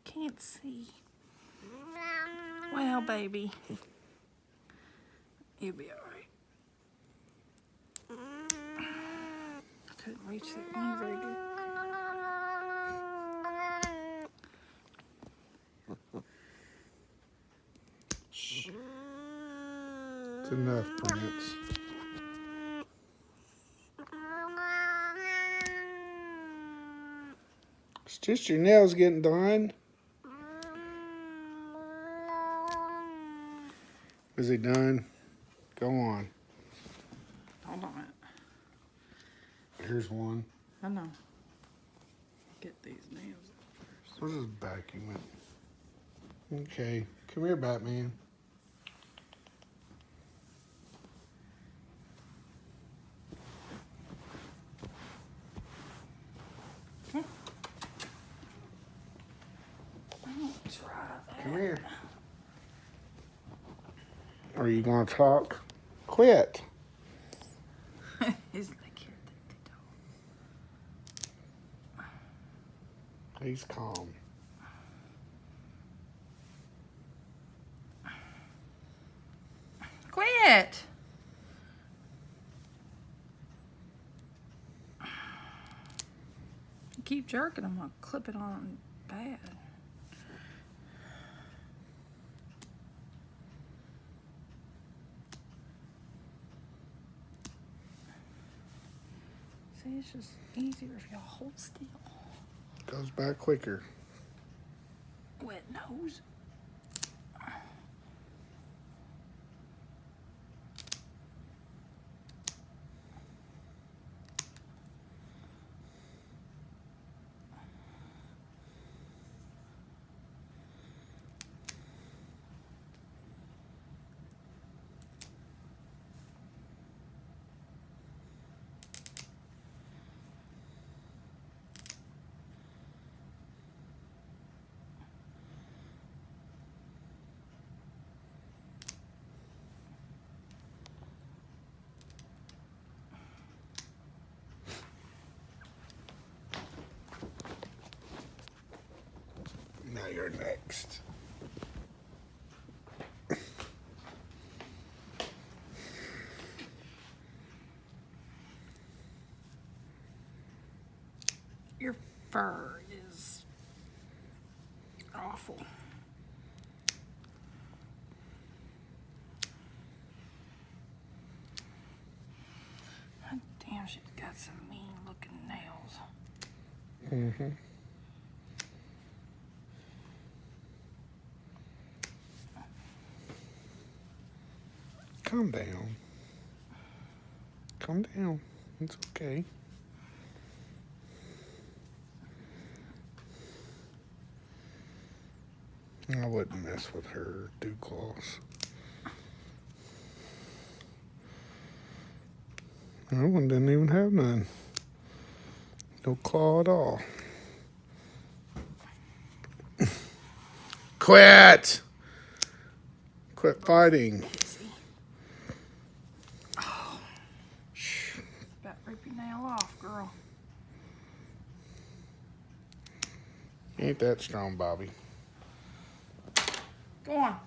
can't see. Well, baby, you'll be all right. I couldn't reach that knee very good. It's enough, Prince. It's just your nails getting done. Is he done? Go on. Hold on a minute. Here's one. I know. Get these nails up Where's his vacuum at? Okay. Come here, Batman. first. Try that. Come here. Are you going to talk? Quit. Isn't that cute? He's calm. Quit! You keep jerking, I'm gonna clip it on bad. See, it's just easier if y'all hold still. Goes back quicker. Wet nose. Now you're next. Your fur is awful. Damn, she's got some mean looking nails. Mm-hmm. Calm down. Calm down. It's okay. I wouldn't mess with her dew claws. That one didn't even have none. No claw at all. Quit! Quit fighting. Busy. Oh. Shh. About to rip your nail off, girl. Ain't that strong, Bobby. Go on.